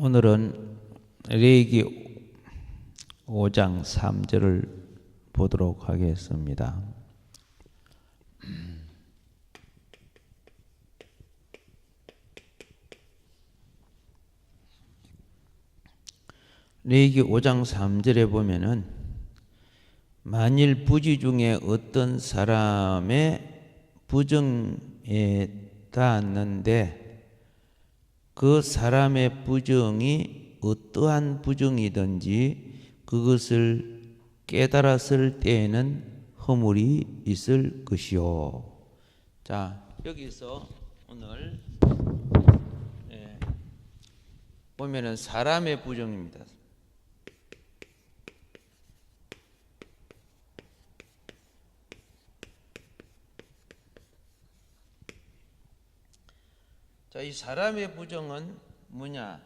오늘은 레위기 5장 3절을 보도록 하겠습니다. 레위기 5장 3절에 보면은 만일 부지 중에 어떤 사람의 부정에 닿았는데 그 사람의 부정이 어떠한 부정이든지 그것을 깨달았을 때에는 허물이 있을 것이요. 자, 여기서 오늘 보면은 사람의 부정입니다. 자, 이 사람의 부정은 뭐냐?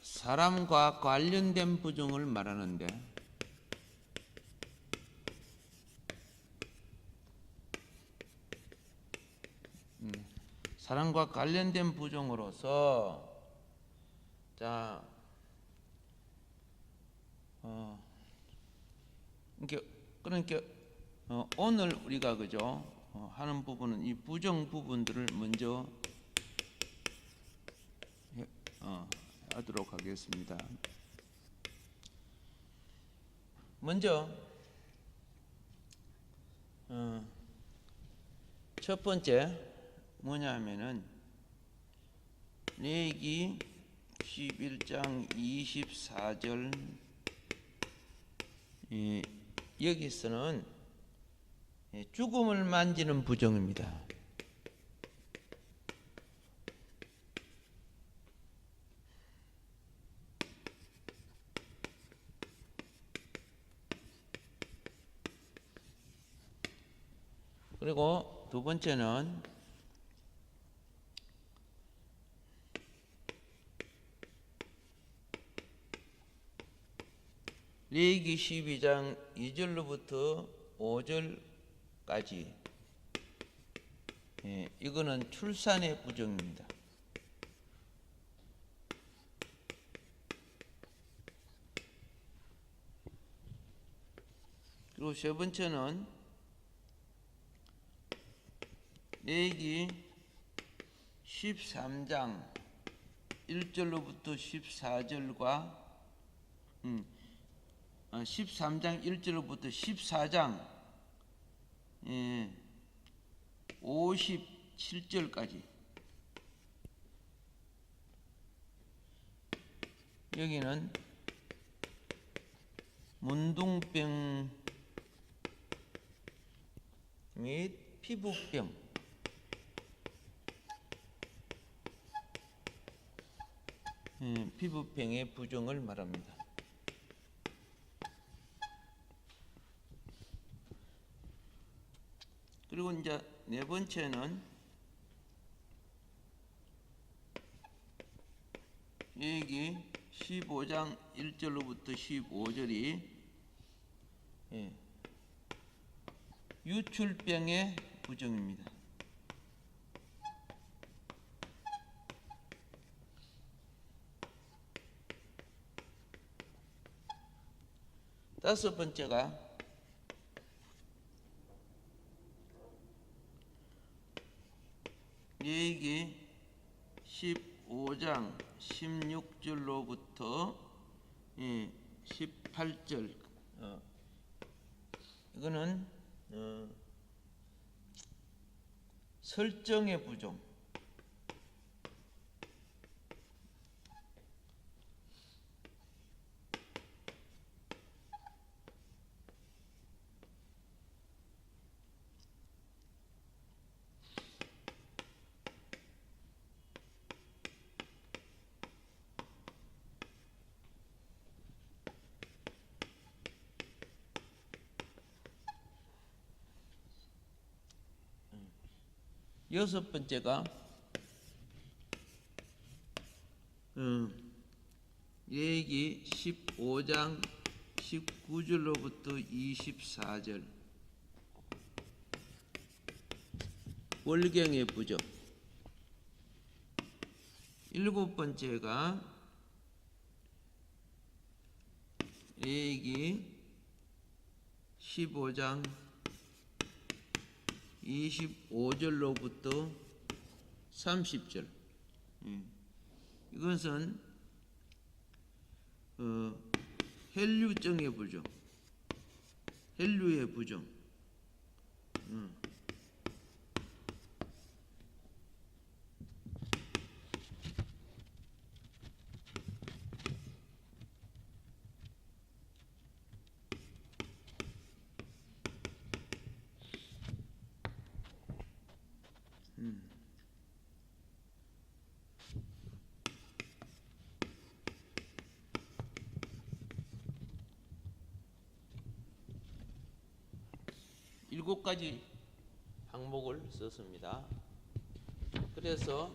사람과 관련된 부정을 말하는데, 사람과 관련된 부정으로서, 자, 그러니까 오늘 우리가 그죠 하는 부분은 이 부정 부분들을 먼저 하도록 하겠습니다. 먼저 첫 번째 뭐냐면은 레위기 11장 24절 여기서는 죽음을 만지는 부정입니다. 그리고 두 번째는 레위기 12장 2절로부터 5절까지 이거는 출산의 부정입니다. 그리고 세 번째는 레위기 13장 1절로부터 14절과 13장 1절로부터 14장 57절까지 여기는 문둥병 및 피부병 피부병의 부정을 말합니다. 그리고 이제 네 번째는 여기 15장 1절로부터 15절이 유출병의 부정입니다. 다섯 번째가 레위기 15장 16절로부터 18절 이거는 설정의 부정. 여섯 번째가 레위기 15장 19절로부터 24절 월경의 부정. 일곱 번째가 레위기 15장 25절로부터 30절. 이것은 헬류증의 부정, 헬류의 부정. 일곱 가지 항목을 썼습니다. 그래서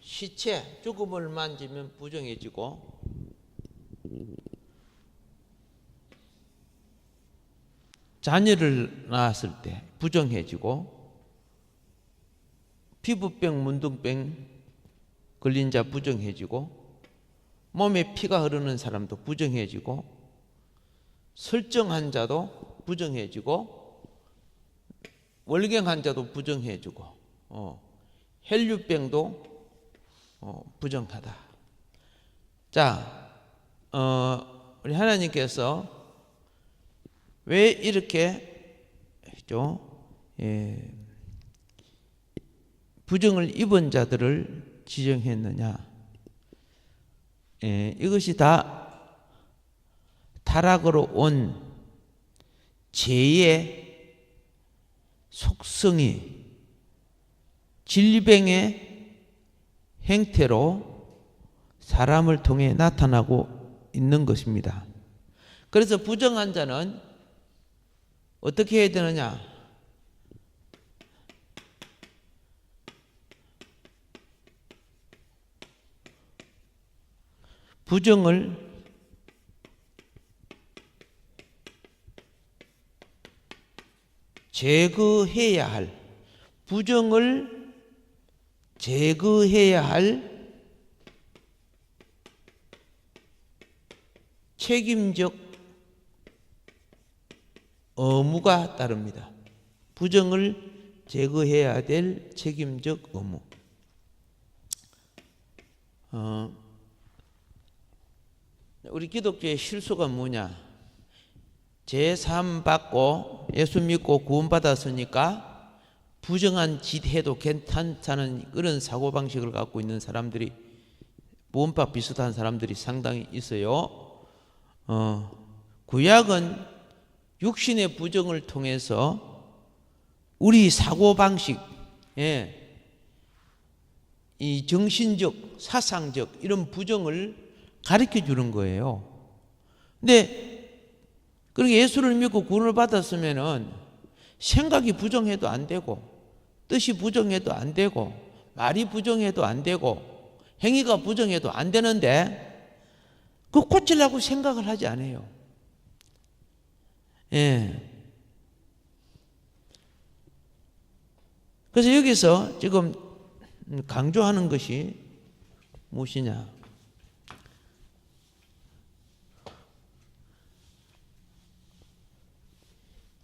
시체, 죽음을 만지면 부정해지고, 자녀를 낳았을 때 부정해지고, 피부병, 문둥병 걸린 자 부정해지고, 몸에 피가 흐르는 사람도 부정해지고, 설정 환자도 부정해지고, 월경 환자도 부정해지고, 헬류병도 부정하다. 자, 우리 하나님께서 왜 이렇게 부정을 입은 자들을 지정했느냐? 이것이 다 타락으로 온 죄의 속성이 질병의 행태로 사람을 통해 나타나고 있는 것입니다. 그래서 부정한 자는 어떻게 해야 되느냐? 부정을 제거해야 할, 부정을 제거해야 할 책임적 의무가 따릅니다. 부정을 제거해야 될 책임적 의무. 우리 기독교의 실수가 뭐냐? 제3 받고 예수 믿고 구원받았으니까 부정한 짓 해도 괜찮다는 그런 사고방식을 갖고 있는 사람들이, 구원파 비슷한 사람들이 상당히 있어요. 구약은 육신의 부정을 통해서 우리 사고방식, 이 정신적, 사상적 이런 부정을 가르쳐 주는 거예요. 근데 그렇게 예수를 믿고 구원을 받았으면은 생각이 부정해도 안 되고, 뜻이 부정해도 안 되고, 말이 부정해도 안 되고, 행위가 부정해도 안 되는데 그거 고치려고 생각을 하지 않아요. 그래서 여기서 지금 강조하는 것이 무엇이냐?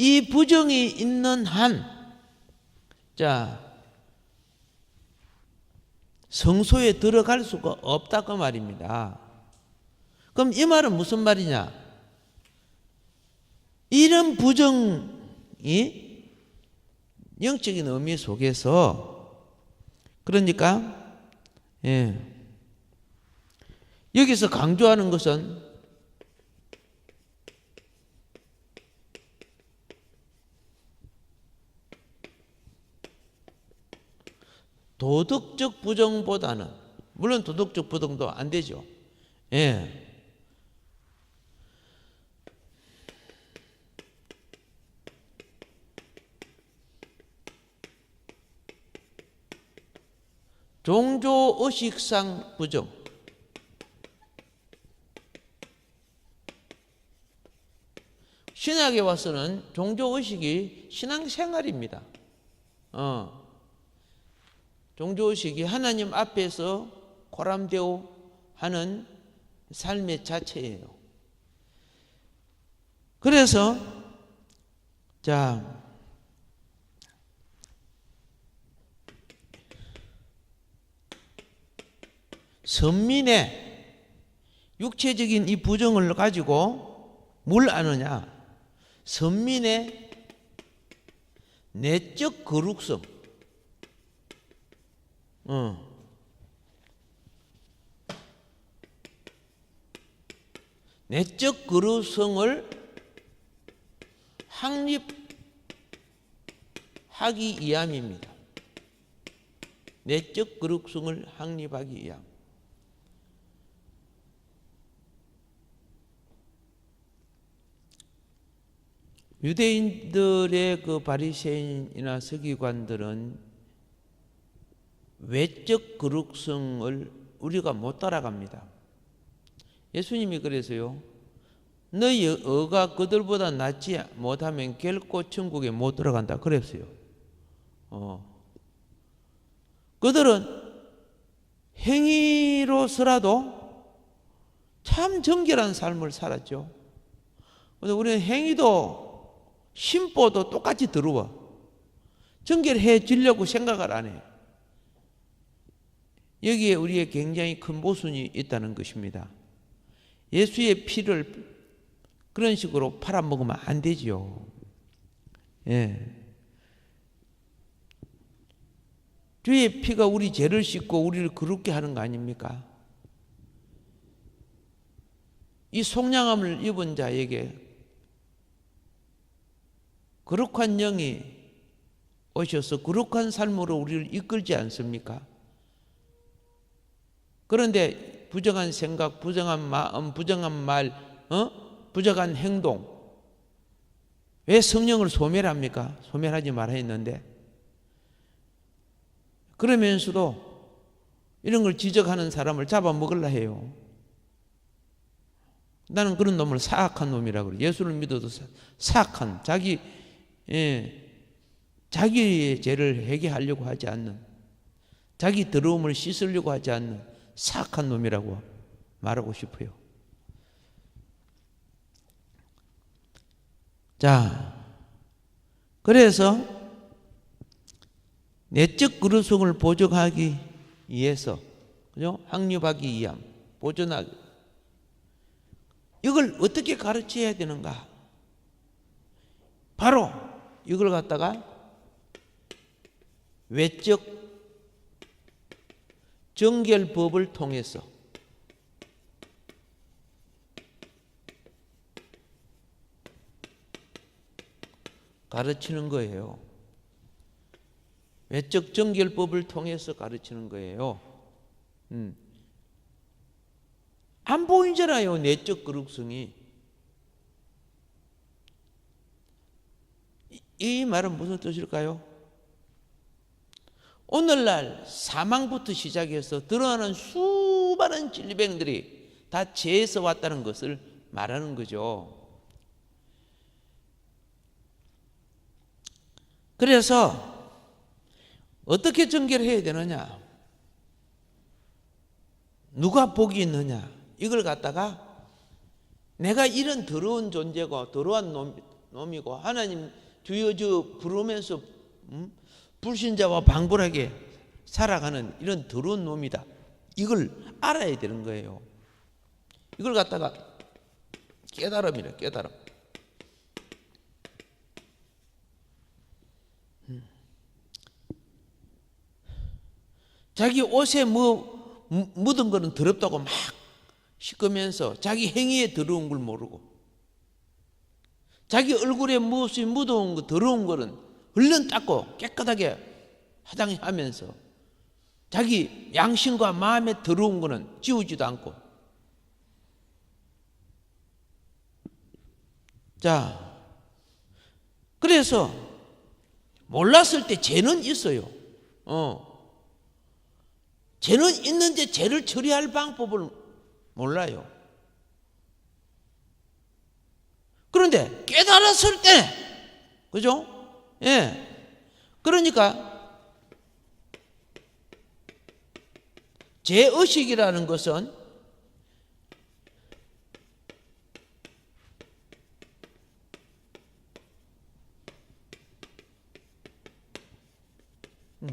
이 부정이 있는 한, 성소에 들어갈 수가 없다고 말입니다. 그럼 이 말은 무슨 말이냐? 이런 부정이 영적인 의미 속에서, 그러니까 여기서 강조하는 것은 도덕적 부정보다는, 물론 도덕적 부정도 안 되죠. 종교의식상 부정, 신약에 와서는 종교의식이 신앙생활입니다. 종교의식이 하나님 앞에서 고람되어 하는 삶의 자체예요. 그래서 자, 선민의 육체적인 이 부정을 가지고 뭘 아느냐? 선민의 내적 거룩성. 내적 거룩성을 확립하기 위함입니다. 내적 거룩성을 확립하기 위함. 유대인들의 그 바리새인이나 서기관들은 외적 거룩성을 우리가 못 따라갑니다. 예수님이 그래서요, 너희 어가 그들보다 낫지 못하면 결코 천국에 못 들어간다 그랬어요. 그들은 행위로서라도 참 정결한 삶을 살았죠. 그래서 우리는 행위도 심보도 똑같이 들어와. 정결해지려고 생각을 안 해요. 여기에 우리의 굉장히 큰 모순이 있다는 것입니다. 예수의 피를 그런 식으로 팔아먹으면 안 되지요. 예. 주의 피가 우리 죄를 씻고 우리를 거룩게 하는 거 아닙니까? 이 속량함을 입은 자에게 거룩한 영이 오셔서 거룩한 삶으로 우리를 이끌지 않습니까? 그런데 부정한 생각, 부정한 마음, 부정한 말, 부정한 행동, 왜 성령을 소멸합니까? 소멸하지 말아야 했는데. 그러면서도 이런 걸 지적하는 사람을 잡아먹으려 해요. 나는 그런 놈을 사악한 놈이라고 그래요. 예수를 믿어도 사악한, 자기의 죄를 회개하려고 하지 않는, 자기 더러움을 씻으려고 하지 않는 사악한 놈이라고 말하고 싶어요. 자, 그래서 내적 거룩성을 보존하기 위해서, 그죠? 확립하기 위함, 보존하기. 이걸 어떻게 가르쳐야 되는가? 바로 이걸 갖다가 외적 정결법을 통해서 가르치는 거예요. 외적 정결법을 통해서 가르치는 거예요. 안 보이잖아요, 내적 거룩성이. 이 말은 무슨 뜻일까요? 오늘날 사망부터 시작해서 드러나는 수많은 질병들이 다 죄에서 왔다는 것을 말하는 거죠. 그래서 어떻게 정결해야 되느냐? 누가 복이 있느냐? 이걸 갖다가 내가 이런 더러운 존재고 더러운 놈이고 하나님 주여 주 부르면서 불신자와 방불하게 살아가는 이런 더러운 놈이다. 이걸 알아야 되는 거예요. 이걸 갖다가 깨달음이래, 깨달음. 자기 옷에 묻은 거는 더럽다고 막 씻으면서 자기 행위에 더러운 걸 모르고, 자기 얼굴에 무엇이 묻어온 거 더러운 거는 얼른 닦고 깨끗하게 화장하면서 자기 양심과 마음에 더러운 거는 지우지도 않고. 자, 그래서 몰랐을 때 죄는 있어요. 죄는 있는데 죄를 처리할 방법을 몰라요. 그런데 깨달았을 때, 그죠? 예. 그러니까 죄의식이라는 것은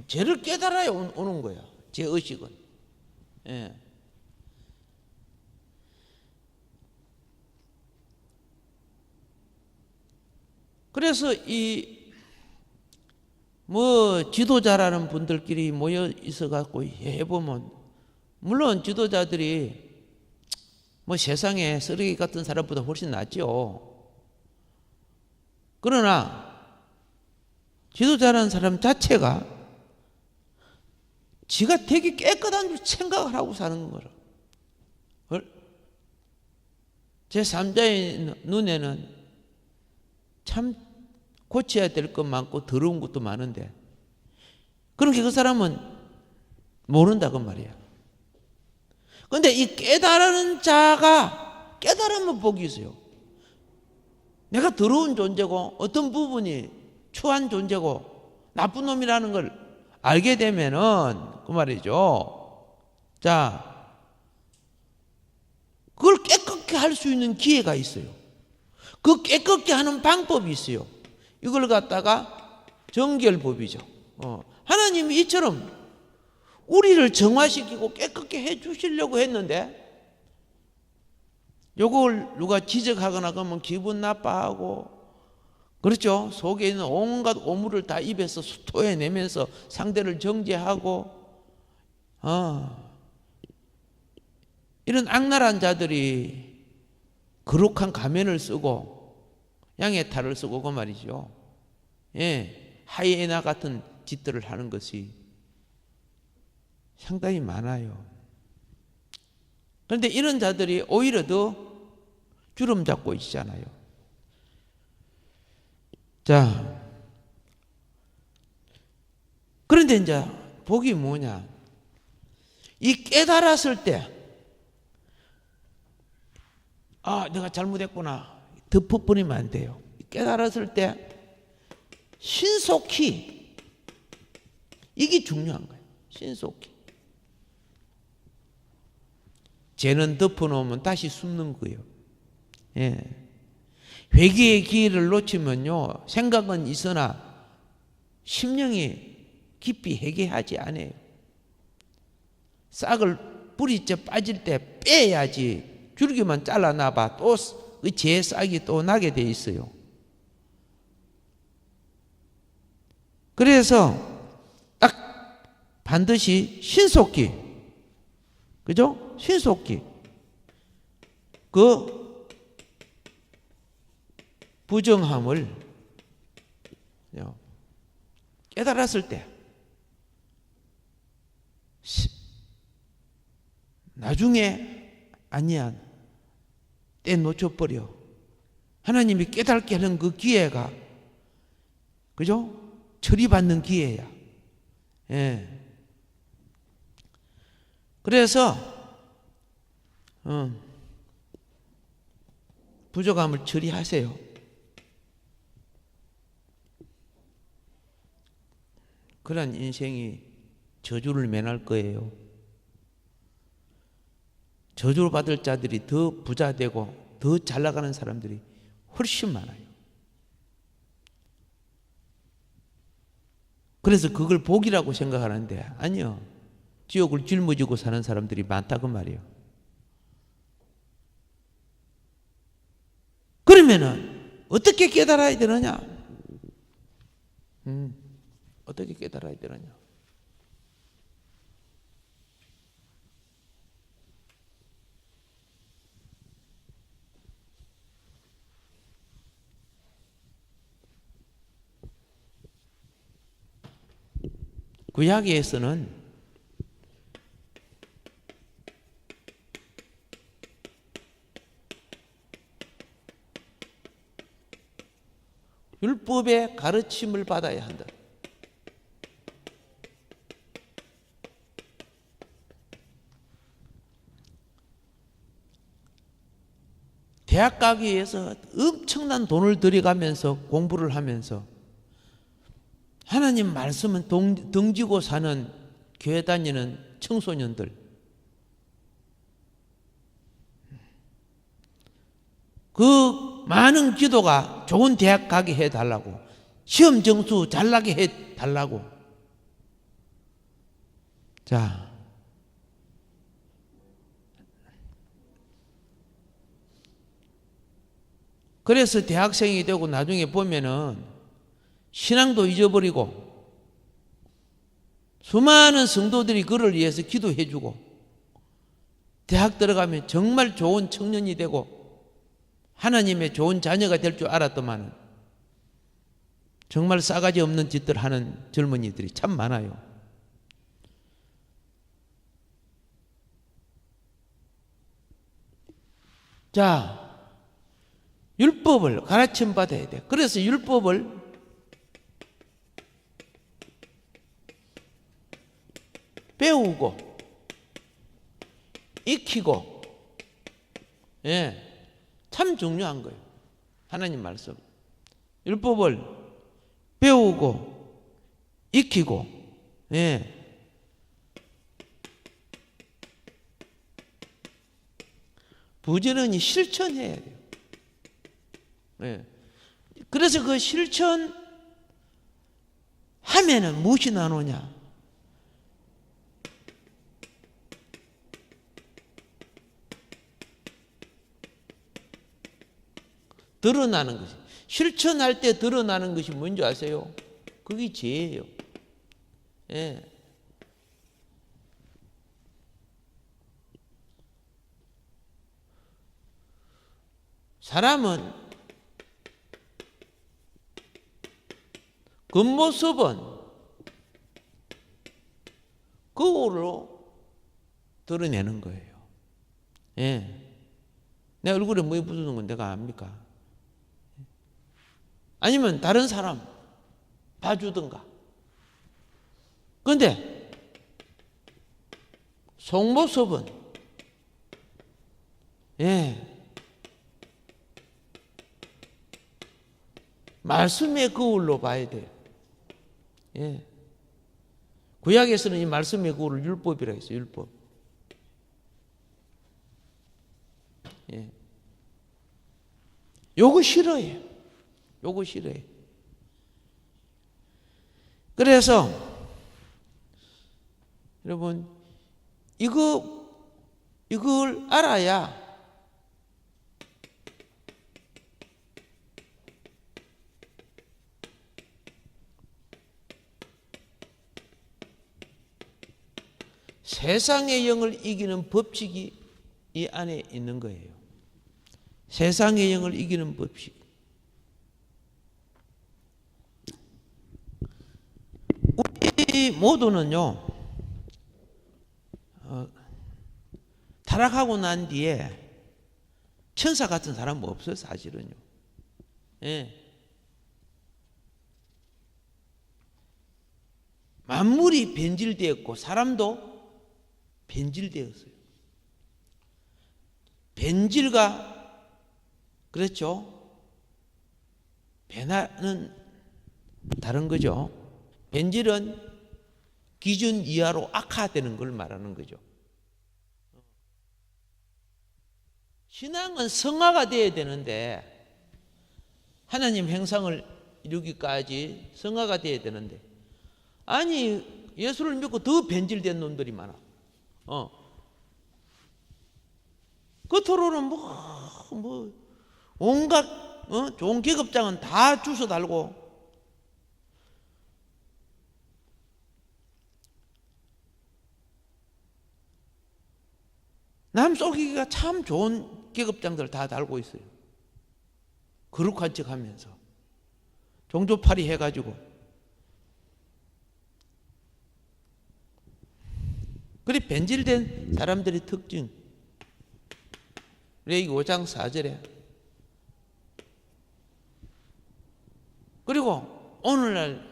죄를 깨달아야 오는 거야. 죄의식은. 예. 그래서 지도자라는 분들끼리 모여 있어 갖고 해보면, 물론 지도자들이 세상에 쓰레기 같은 사람보다 훨씬 낫죠. 그러나 지도자라는 사람 자체가 지가 되게 깨끗한 줄 생각을 하고 사는 거라. 제3자의 눈에는 참 고쳐야 될 것 많고 더러운 것도 많은데, 그러니까 그 사람은 모른다 그 말이야. 그런데 이 깨달은 자가 깨달으면 복이 있어요. 내가 더러운 존재고 어떤 부분이 추한 존재고 나쁜 놈이라는 걸 알게 되면은 그 말이죠. 자, 그걸 깨끗게 할 수 있는 기회가 있어요. 그 깨끗게 하는 방법이 있어요. 이걸 갖다가 정결법이죠. 하나님이 이처럼 우리를 정화시키고 깨끗게 해 주시려고 했는데, 요걸 누가 지적하거나 그러면 기분 나빠하고, 그렇죠? 속에 있는 온갖 오물을 다 입에서 토해내면서 상대를 정죄하고, 이런 악랄한 자들이 거룩한 가면을 쓰고 양의 탈을 쓰고 그 말이죠. 예, 하이에나 같은 짓들을 하는 것이 상당히 많아요. 그런데 이런 자들이 오히려 더 주름 잡고 있잖아요. 자, 그런데 이제 복이 뭐냐? 이 깨달았을 때, 내가 잘못했구나 덮어버리면 안 돼요. 깨달았을 때 신속히, 이게 중요한 거예요. 신속히. 죄는 덮어놓으면 다시 숨는 거예요. 예. 회개의 기회를 놓치면요, 생각은 있으나 심령이 깊이 회개하지 않아요. 싹을 뿌리째 빠질 때 빼야지. 줄기만 잘라놔봐 또 죄의 싹이 또 나게 돼 있어요. 그래서 딱 반드시 신속히, 그죠? 신속히 그 부정함을 깨달았을 때, 나중에 아니야, 때 놓쳐버려. 하나님이 깨닫게 하는 그 기회가, 그죠? 처리받는 기회야. 예. 그래서 부족함을 처리하세요. 그런 인생이 저주를 면할 거예요. 저주를 받을 자들이 더 부자 되고 더 잘 나가는 사람들이 훨씬 많아요. 그래서 그걸 복이라고 생각하는데 아니요. 지옥을 짊어지고 사는 사람들이 많다고 말이에요. 그러면은 어떻게 깨달아야 되느냐? 어떻게 깨달아야 되느냐? 구약에서는 율법의 가르침을 받아야 한다. 대학 가기 위해서 엄청난 돈을 들여가면서 공부를 하면서 하나님 말씀은 등지고 사는 교회 다니는 청소년들, 그 많은 기도가 좋은 대학 가게 해달라고, 시험 점수 잘 나게 해달라고. 자, 그래서 대학생이 되고 나중에 보면은 신앙도 잊어버리고 수많은 성도들이 그를 위해서 기도해주고 대학 들어가면 정말 좋은 청년이 되고 하나님의 좋은 자녀가 될 줄 알았더만 정말 싸가지 없는 짓들 하는 젊은이들이 참 많아요. 자, 율법을 가르침 받아야 돼. 그래서 율법을 배우고 익히고, 참 중요한 거예요. 하나님 말씀. 율법을 배우고 익히고, 부지런히 실천해야 돼요. 그래서 그 실천하면은 무엇이 나오냐? 드러나는 것이, 실천할 때 드러나는 것이 뭔지 아세요? 그게 죄예요. 사람은 겉모습은 거울로 드러내는 거예요. 내 얼굴에 뭐에 붙는 건 내가 압니까? 아니면 다른 사람 봐주든가. 그런데 속모습은 말씀의 거울로 봐야 돼요. 구약에서는 이 말씀의 거울을 율법이라 했어요. 율법. 요거 싫어해요. 요거 싫어해요. 그래서 여러분 이걸 알아야 세상의 영을 이기는 법칙이 이 안에 있는 거예요. 세상의 영을 이기는 법칙. 우리 모두는요, 타락하고 난 뒤에 천사 같은 사람은 없어요, 사실은요. 만물이 변질되었고 사람도 변질되었어요. 변질과 그렇죠? 변화는 다른 거죠. 변질은 기준 이하로 악화되는 걸 말하는 거죠. 신앙은 성화가 되어야 되는데, 하나님 형상을 이루기까지 성화가 되어야 되는데, 아니 예수를 믿고 더 변질된 놈들이 많아. 겉으로는 뭐 온갖 좋은 계급장은 다 주워 달고, 남 속이기가 참 좋은 계급장들 다 달고 있어요. 거룩한 척 하면서 종교팔이 해가지고. 그리 변질된 사람들의 특징. 레위기 5장 4절에. 그리고 오늘날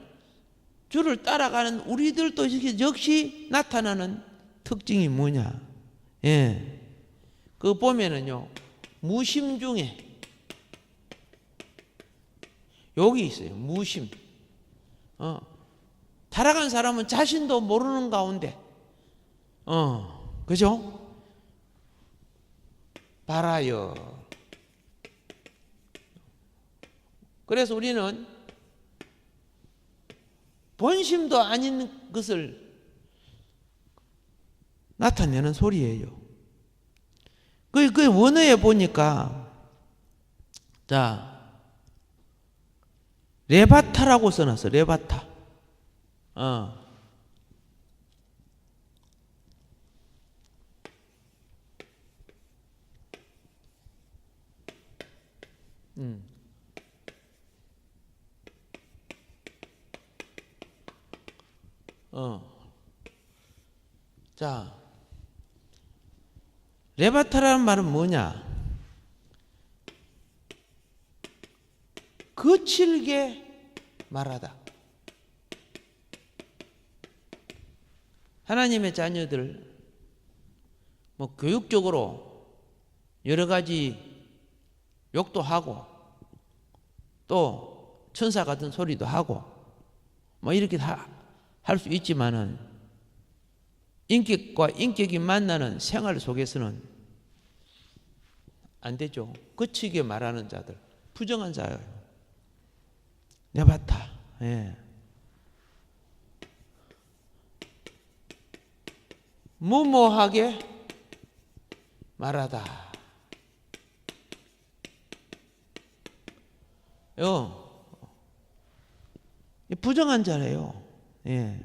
주를 따라가는 우리들도 역시 나타나는 특징이 뭐냐? 그거 보면은요, 무심 중에 여기 있어요. 무심. 타락한 사람은 자신도 모르는 가운데 그죠? 바라여. 그래서 우리는 본심도 아닌 것을 나타내는 소리예요. 그 원어에 보니까 자 레바타라고 써놨어. 레바타. 자, 레바타라는 말은 뭐냐? 거칠게 말하다. 하나님의 자녀들, 교육적으로 여러 가지 욕도 하고, 또 천사 같은 소리도 하고, 이렇게 다 할 수 있지만은, 인격과 인격이 만나는 생활 속에서는 안 되죠. 거치게 말하는 자들, 부정한 자예요. 네바타. 예. 무모하게 말하다. 부정한 자래요. 예.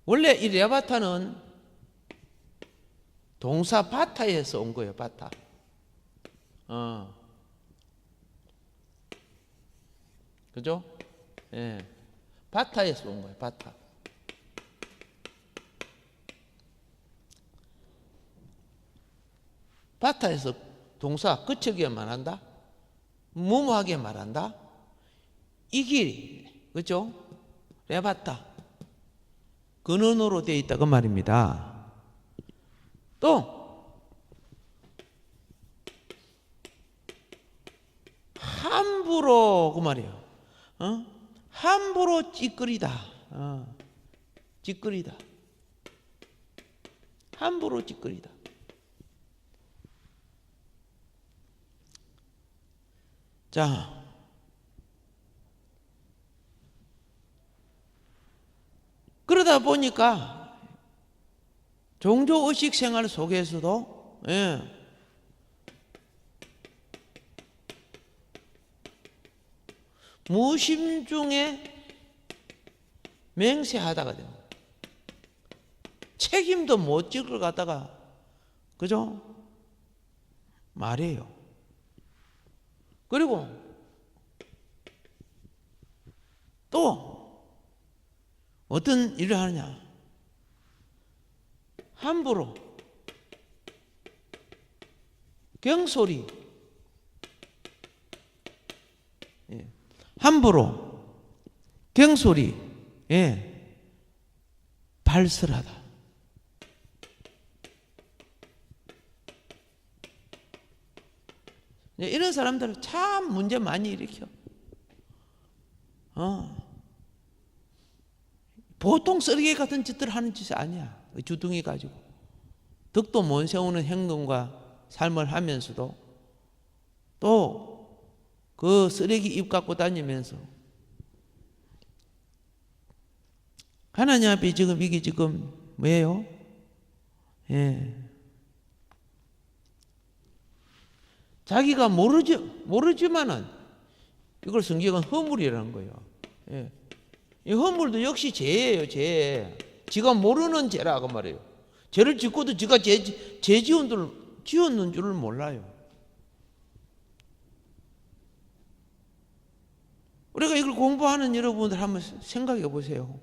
원래 이 레바타는 동사 바타에서 온 거예요. 바타. 그죠? 예. 바타에서 온 거예요. 바타. 바타에서 동사 거칠게 말한다. 무모하게 말한다. 이 길, 그죠? 레바타. 근원어로 되어 있다 그 말입니다. 또 함부로 그 말이에요. 함부로 찌끄리다. 찌끄리다. 함부로 찌끄리다. 자, 그러다 보니까 종교의식 생활 속에서도 무심 중에 맹세하다가 됩니다. 책임도 못 질 걸 갖다가 그죠? 말이에요. 그리고 또 어떤 일을 하느냐? 함부로 경솔이 함부로 경솔이 발설하다. 이런 사람들은 참 문제 많이 일으켜. 보통 쓰레기 같은 짓들 하는 짓이 아니야. 주둥이 가지고 덕도 못 세우는 행동과 삶을 하면서도 또 그 쓰레기 입 갖고 다니면서 하나님 앞에 지금 이게 지금 뭐예요? 자기가 모르지만은 이걸 성경은 허물이라는 거예요. 이 허물도 역시 죄예요, 죄. 지가 모르는 죄라고 말해요. 죄를 짓고도 지가 죄 지었는 줄을 몰라요. 우리가 이걸 공부하는 여러분들 한번 생각해 보세요.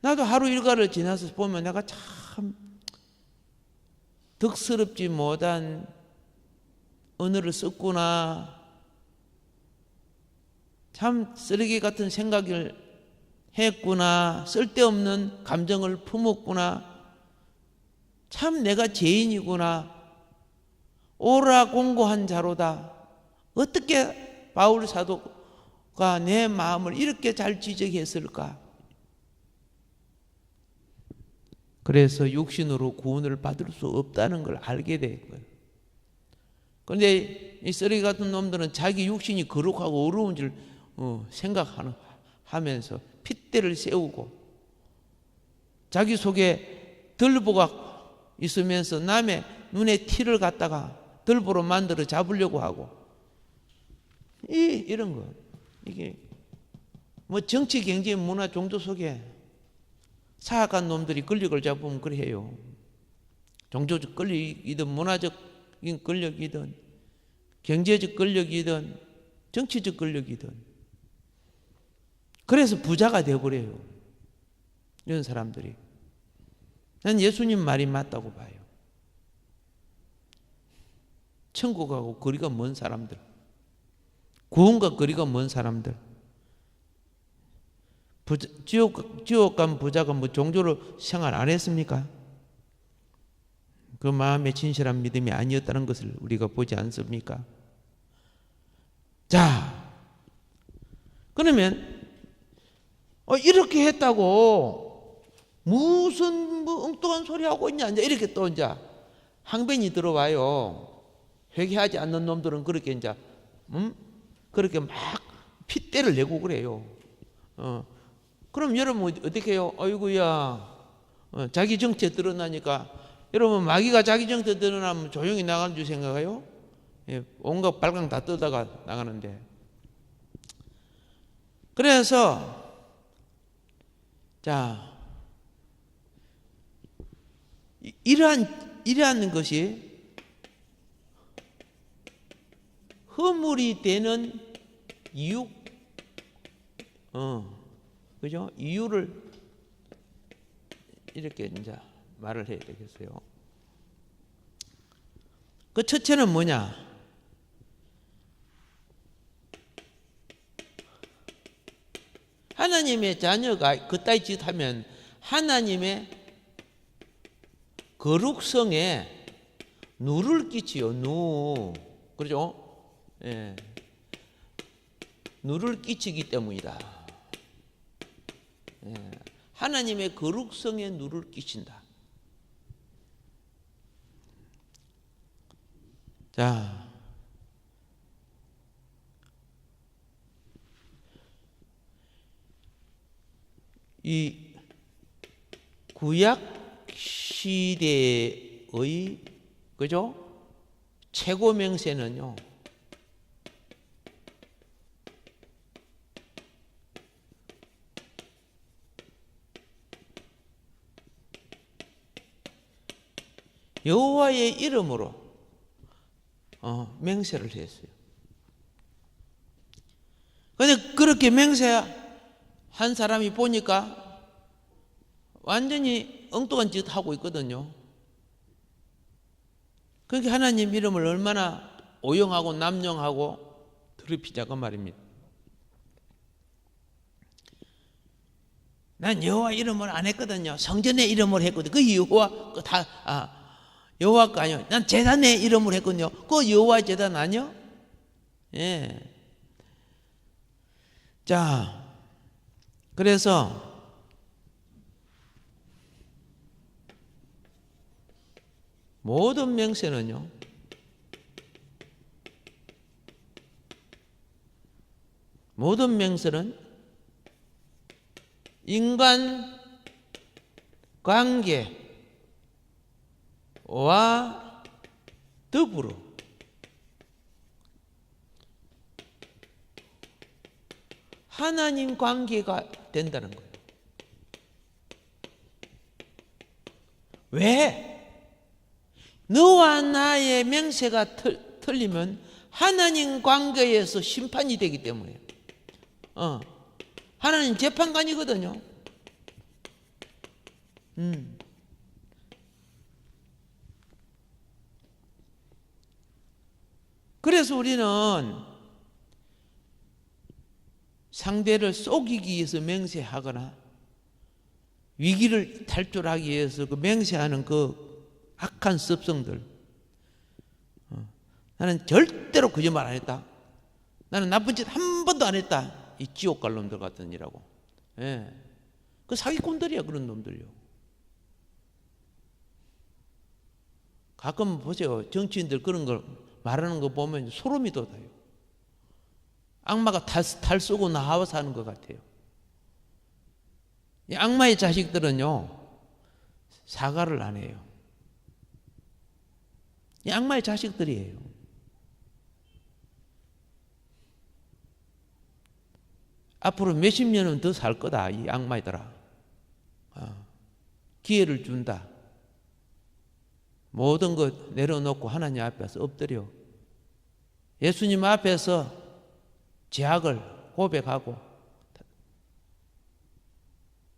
나도 하루 일과를 지나서 보면 내가 참 덕스럽지 못한 언어를 썼구나. 참 쓰레기 같은 생각을 했구나, 쓸데없는 감정을 품었구나, 참 내가 죄인이구나, 오라 공고한 자로다. 어떻게 바울 사도가 내 마음을 이렇게 잘 지적했을까? 그래서 육신으로 구원을 받을 수 없다는 걸 알게 된 거예요. 그런데 이 쓰레기 같은 놈들은 자기 육신이 거룩하고 어려운 줄 생각하면서 핏대를 세우고 자기 속에 들보가 있으면서 남의 눈에 티를 갖다가 들보로 만들어 잡으려고 하고 이런 거, 이게 뭐 정치, 경제, 문화, 종교 속에 사악한 놈들이 권력을 잡으면 그래 해요. 종교적 권력이든 문화적인 권력이든 경제적 권력이든 정치적 권력이든 그래서 부자가 되어버려요. 이런 사람들이. 난 예수님 말이 맞다고 봐요. 천국하고 거리가 먼 사람들, 구원과 거리가 먼 사람들, 지옥 간 부자가 뭐 종교로 생활 안 했습니까? 그 마음의 진실한 믿음이 아니었다는 것을 우리가 보지 않습니까? 자, 그러면 이렇게 했다고 무슨 뭐 엉뚱한 소리 하고 있냐, 이제 이렇게 또 이제 항변이 들어와요. 회개하지 않는 놈들은 그렇게 이제 그렇게 막 핏대를 내고 그래요. 그럼 여러분 어떻게 해요? 어이구야, 자기 정체 드러나니까 여러분 마귀가 자기 정체 드러나면 조용히 나가는 줄 생각해요? 예, 온갖 발광 다 뜨다가 나가는데. 그래서 자, 이러한 것이 허물이 되는 이유, 그죠? 이유를 이렇게 이제 말을 해야 되겠어요. 그 첫째는 뭐냐? 하나님의 자녀가 그따위 짓 하면 하나님의 거룩성에 누를 끼치요. 그렇죠? 예. 누를 끼치기 때문이다. 예. 하나님의 거룩성에 누를 끼친다. 자, 이 구약 시대의 그죠? 최고 명세는요, 여호와의 이름으로 맹세를 했어요. 그런데 그렇게 맹세한 사람이 보니까 완전히 엉뚱한 짓 하고 있거든요. 그러니까 하나님 이름을 얼마나 오용하고 남용하고 더럽히자고 말입니다. 난 여호와 이름을 안 했거든요. 성전의 이름을 했거든요. 그 여호와 여호와 거 아니요. 난 제단의 이름을 했거든요. 그 여호와 제단 아니요? 예. 자, 그래서 모든 명세는요, 모든 명세는 인간 관계와 더불어 하나님 관계가 된다는 거예요. 왜? 너와 나의 맹세가 틀리면 하나님 관계에서 심판이 되기 때문에. 하나님 재판관이거든요. 그래서 우리는 상대를 속이기 위해서 맹세하거나 위기를 탈출하기 위해서 그 맹세하는 그 악한 습성들, 나는 절대로 거짓말 안 했다, 나는 나쁜 짓 한 번도 안 했다, 이 지옥 갈 놈들 같은 이라고. 예. 그 사기꾼들이야, 그런 놈들요. 가끔 보세요, 정치인들 그런 걸 말하는 거 보면 소름이 돋아요. 악마가 탈 쏘고 나와서 하는 것 같아요. 이 악마의 자식들은요, 사과를 안 해요. 이 악마의 자식들이에요. 앞으로 몇십 년은 더 살 거다, 이 악마들아. 기회를 준다. 모든 것 내려놓고 하나님 앞에서 엎드려 예수님 앞에서 죄악을 고백하고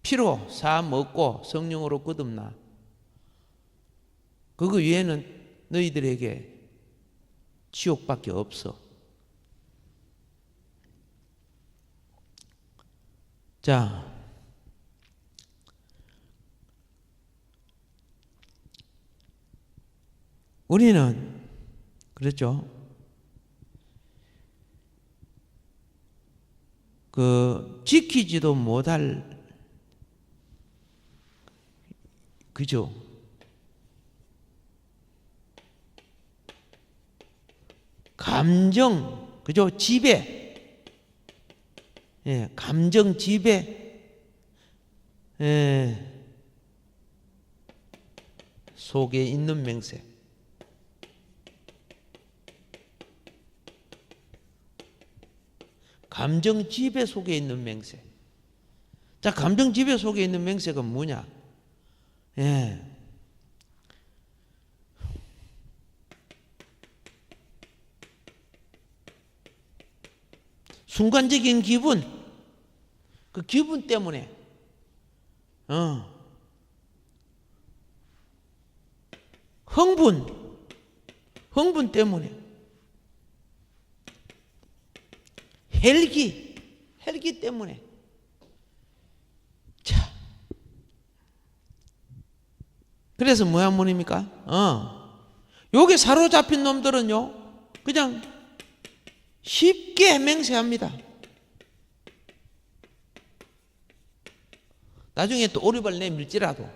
피로 사함 얻고 성령으로 거듭나. 그거 위에는 너희들에게 지옥밖에 없어. 자, 우리는 그렇죠. 지키지도 못할, 그죠? 감정, 그죠? 지배. 예, 감정 지배. 예, 속에 있는 맹세. 감정 지배 속에 있는 맹세. 자, 감정 지배 속에 있는 맹세가 뭐냐? 예. 순간적인 기분, 그 기분 때문에, 흥분 때문에, 헬기 때문에. 자, 그래서 뭐야 뭐입니까? 요게 사로잡힌 놈들은요, 그냥 쉽게 맹세합니다. 나중에 또 오리발 내밀지라도.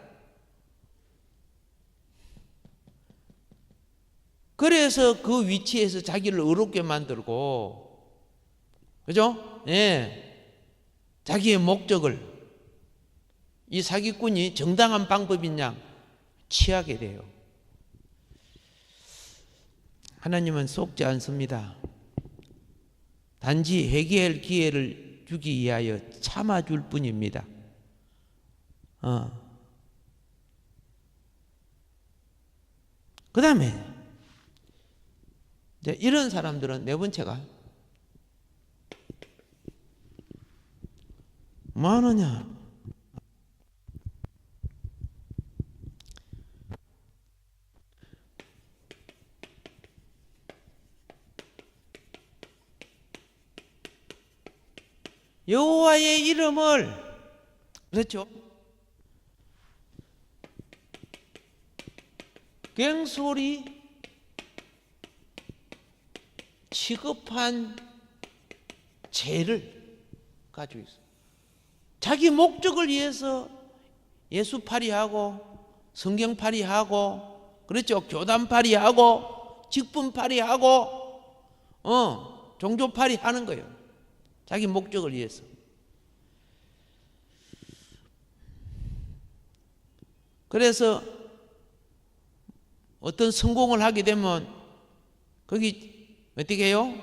그래서 그 위치에서 자기를 어렵게 만들고, 그죠? 예. 자기의 목적을, 이 사기꾼이 정당한 방법인 양 취하게 돼요. 하나님은 속지 않습니다. 단지 회개할 기회를 주기 위하여 참아줄 뿐입니다. 그 다음에 이런 사람들은 네 번째가 뭐 하느냐? 여호와의 이름을, 그렇죠? 갱소리 취급한 죄를 가지고 있어요. 자기 목적을 위해서 예수팔이하고 성경팔이하고, 그렇죠? 교단팔이하고 직분팔이하고 종교팔이 하는 거예요. 자기 목적을 위해서. 그래서 어떤 성공을 하게 되면 거기 어떻게 해요?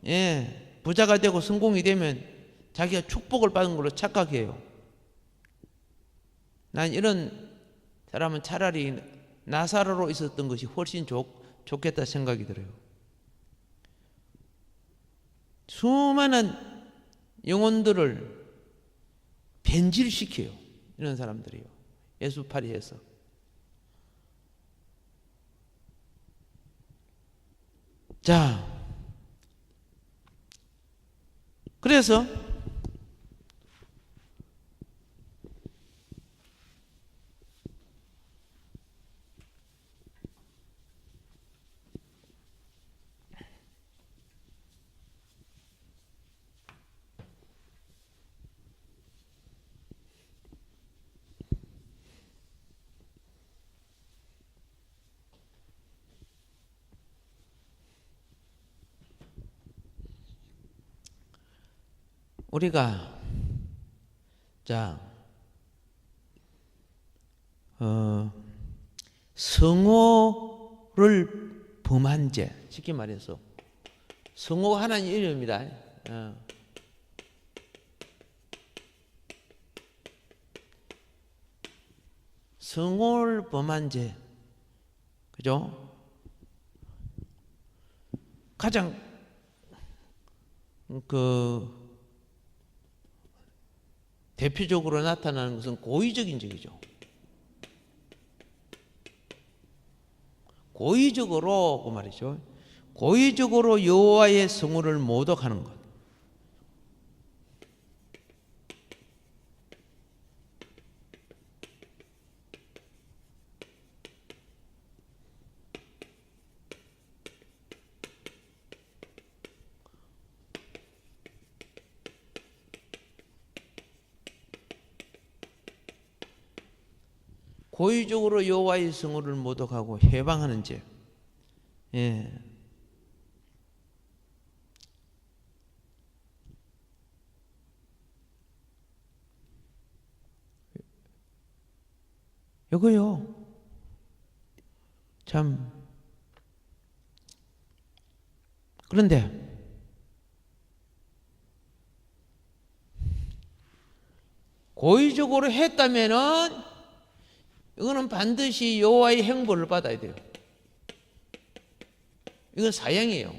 예, 부자가 되고 성공이 되면 자기가 축복을 받은 걸로 착각해요. 난 이런 사람은 차라리 나사로로 있었던 것이 훨씬 좋겠다 생각이 들어요. 수많은 영혼들을 변질시켜요, 이런 사람들이요. 예수팔이해서. 자, 그래서 우리가 자 성호를 범한 죄, 쉽게 말해서 성호가 하나님 이름입니다. 성호를 범한 죄, 그죠? 가장 대표적으로 나타나는 것은 고의적인 죄이죠. 고의적으로 그 말이죠. 고의적으로 여호와의 성호를 모독하는 것. 고의적으로 여호와의 성호를 모독하고 해방하는 죄. 예. 이거요. 참. 그런데 고의적으로 했다면은 이거는 반드시 여호와의 형벌을 받아야 돼요. 이건 사형이에요.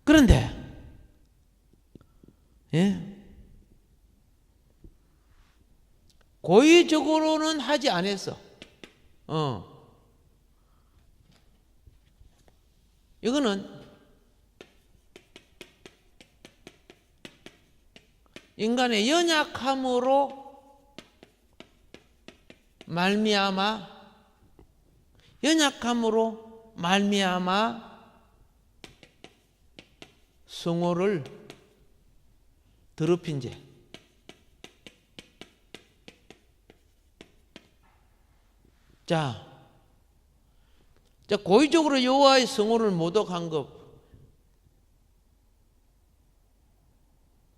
그런데 고의적으로는 하지 않았어. 이거는 인간의 연약함으로 말미암아 성호를 더럽힌 죄. 자, 고의적으로 여호와의 성호를 모독한 것.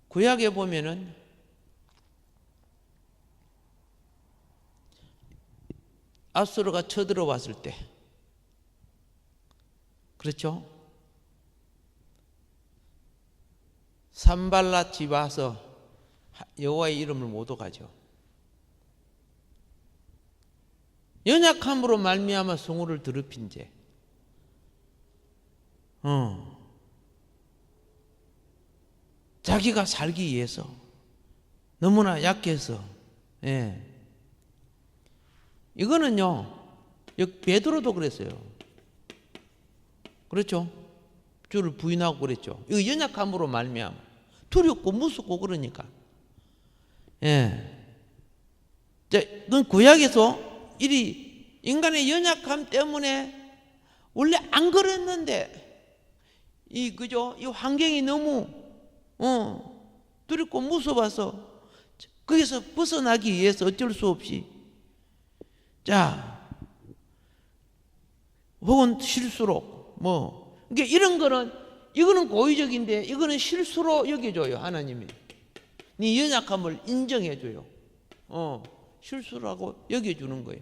구약에 보면은 아수르가 쳐들어왔을 때, 그렇죠? 산발랏이 와서 여호와의 이름을 모독하죠. 연약함으로 말미암아 성호를 더럽힌 죄. 자기가 살기 위해서 너무나 약해서. 이거는요, 베드로도 그랬어요. 그렇죠? 주를 부인하고 그랬죠. 이거 연약함으로 말미암아 두렵고 무섭고 그러니까. 그건 구약에서 이 인간의 연약함 때문에 원래 안 그랬는데 그죠? 이 환경이 너무 두렵고 무서워서 거기서 벗어나기 위해서 어쩔 수 없이 혹은 실수로 그러니까 이런 거는 이거는 고의적인데 이거는 실수로 여겨줘요. 하나님이 네 연약함을 인정해줘요. 실수라고 여겨주는 거예요.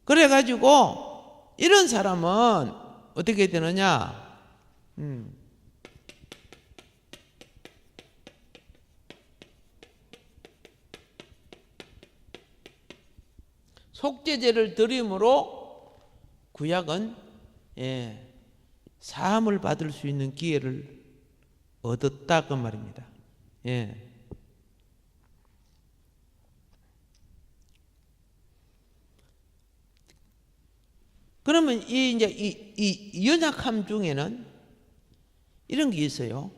그래가지고 이런 사람은 어떻게 되느냐? 속죄제를 드림으로 구약은 사함을 받을 수 있는 기회를 얻었다 그 말입니다. 그러면 이 연약함 중에는 이런 게 있어요.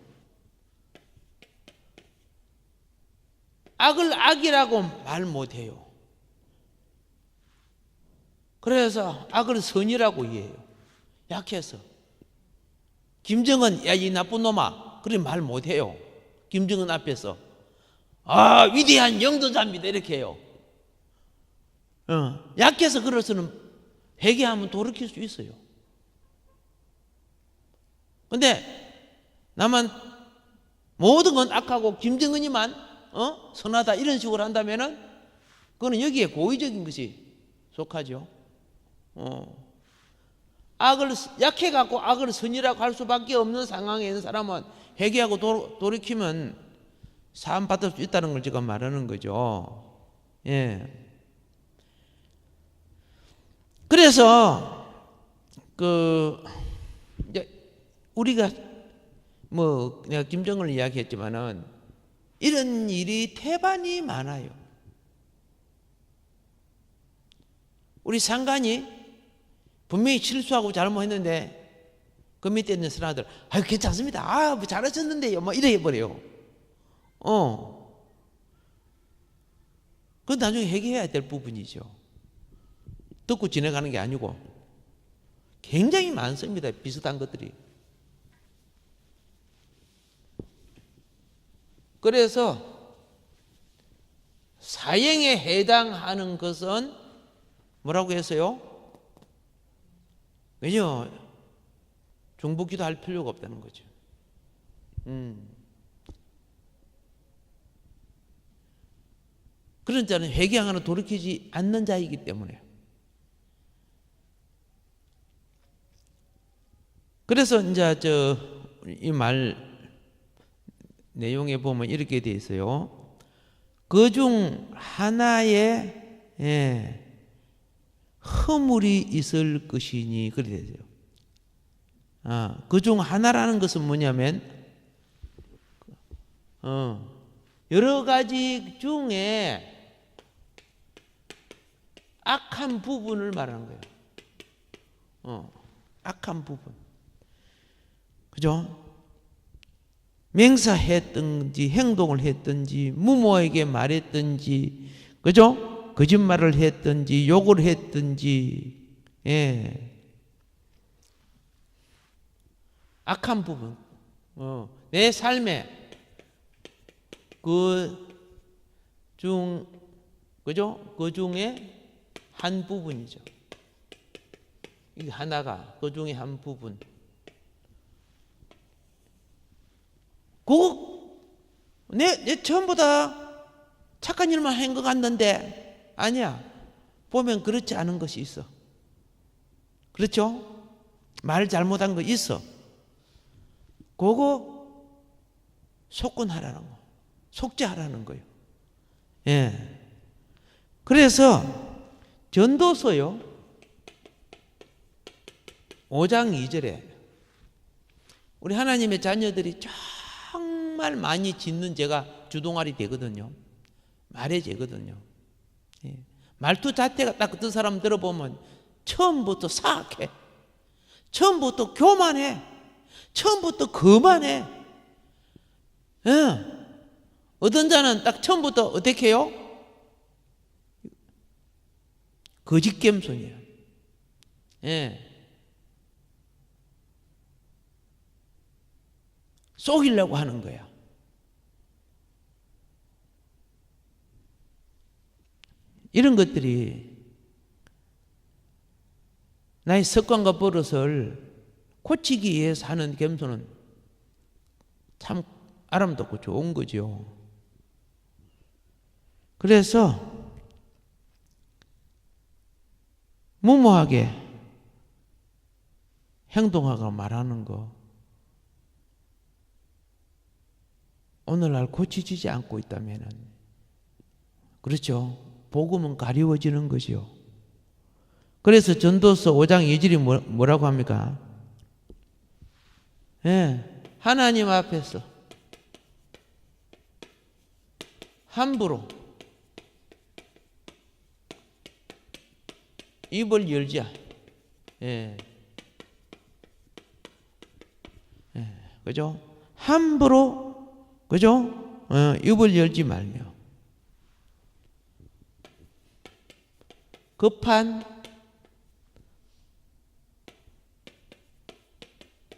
악을 악이라고 말 못해요. 그래서 악을 선이라고 이해해요. 약해서. 김정은, 야, 이 나쁜 놈아. 그래 말 못해요. 김정은 앞에서. 위대한 영도자입니다. 이렇게 해요. 약해서 그래서는 회개하면 돌이킬 수 있어요. 근데 나만 모든 건 악하고 김정은이만 선하다 이런 식으로 한다면은 그거는 여기에 고의적인 것이 속하죠. 악을 약해갖고 악을 선이라고 할 수밖에 없는 상황에 있는 사람은 회개하고 돌이키면 사함 받을 수 있다는 걸 제가 말하는 거죠. 예. 그래서 이제 우리가 내가 김정은을 이야기했지만은 이런 일이 태반이 많아요. 우리 상관이 분명히 실수하고 잘못했는데 그 밑에 있는 사람들 아유 괜찮습니다. 뭐 잘하셨는데요. 뭐 이래 버려요. 그건 나중에 회개해야 될 부분이죠. 듣고 지나가는 게 아니고 굉장히 많습니다. 비슷한 것들이. 그래서 사형에 해당하는 것은 뭐라고 했어요? 왜냐? 중보기도 할 필요가 없다는 거죠. 그런 자는 회개하거나 돌이키지 않는 자이기 때문에. 그래서 이제 이 말 내용에 보면 이렇게 되어 있어요. 그 중 하나에 허물이 있을 것이니 그렇게 되죠. 그 중 하나라는 것은 뭐냐면 여러 가지 중에 악한 부분을 말하는 거예요. 악한 부분. 그죠? 맹사했든지 행동을 했든지 무모에게 말했든지 그죠? 거짓말을 했든지 욕을 했든지 악한 부분 내 삶에 그죠? 그 중에 한 부분이죠. 이게 하나가 그 중에 한 부분. 내 처음보다 착한 일만 한 것 같는데 아니야. 보면 그렇지 않은 것이 있어. 그렇죠? 말 잘못한 거 있어. 그거 속건하라는 거. 속죄하라는 거예요. 예. 그래서 전도서요 5장 2절에 우리 하나님의 자녀들이 정말 많이 짓는 죄가 주동아리 되거든요. 말의 죄거든요. 예. 말투 자체가 딱 어떤 사람 들어보면 처음부터 사악해. 처음부터 교만해. 처음부터 거만해. 예. 어떤 자는 딱 처음부터 어떻게 해요? 거짓갬손이에요. 예. 속이려고 하는 거야. 이런 것들이 나의 습관과 버릇을 고치기 위해서 하는 겸손은 참 아름답고 좋은 거죠. 그래서 무모하게 행동하고 말하는 거 오늘날 고치지지 않고 있다면 그렇죠. 복음은 가리워지는 것이요. 그래서 전도서 5장 2절이 뭐라고 합니까? 예, 하나님 앞에서 함부로 입을 열자. 예. 예. 그죠? 함부로, 그죠? 입을 열지 말며. 급한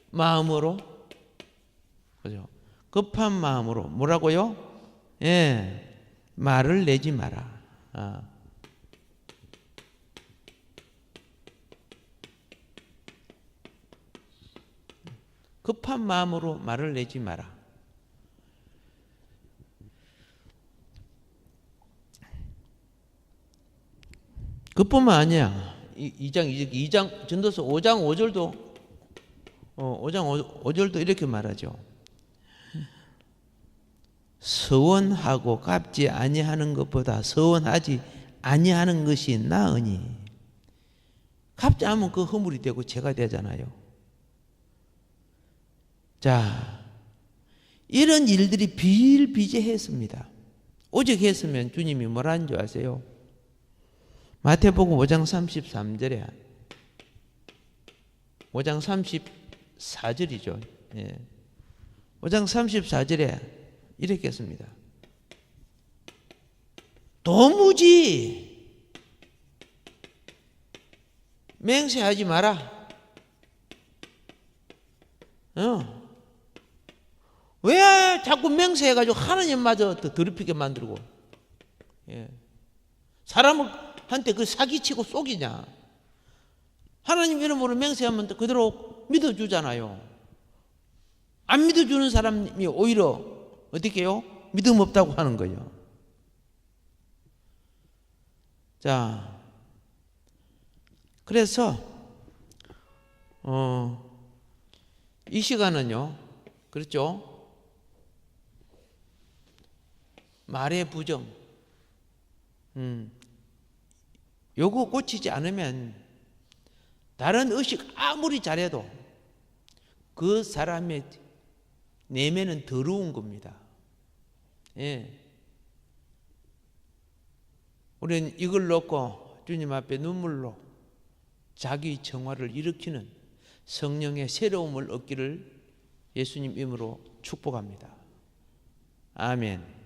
마음으로, 그죠? 급한 마음으로, 뭐라고요? 예. 말을 내지 마라. 급한 마음으로 말을 내지 마라. 그뿐만 아니야. 2장 전도서 5장 5절도 5장 5절도 이렇게 말하죠. 서원하고 갚지 아니하는 것보다 서원하지 아니하는 것이 나으니. 갚지 않으면 그 허물이 되고 죄가 되잖아요. 자, 이런 일들이 비일비재했습니다. 오직 했으면 주님이 뭐라는 줄 아세요? 마태복음 5장 33절에 5장 34절이죠. 예. 5장 34절에 이렇게 했습니다. 도무지 맹세하지 마라. 왜 자꾸 맹세해가지고 하나님마저 더 더럽히게 만들고, 예. 사람한테 그 사기치고 속이냐? 하나님 이름으로 맹세하면 그대로 믿어주잖아요. 안 믿어주는 사람이 오히려 어떻게 해요? 믿음 없다고 하는 거예요. 자, 그래서 이 시간은요, 그렇죠? 말의 부정, 요거 고치지 않으면 다른 의식 아무리 잘해도 그 사람의 내면은 더러운 겁니다. 예. 우리는 이걸 놓고 주님 앞에 눈물로 자기 정화를 일으키는 성령의 새로움을 얻기를 예수님 이름으로 축복합니다. 아멘.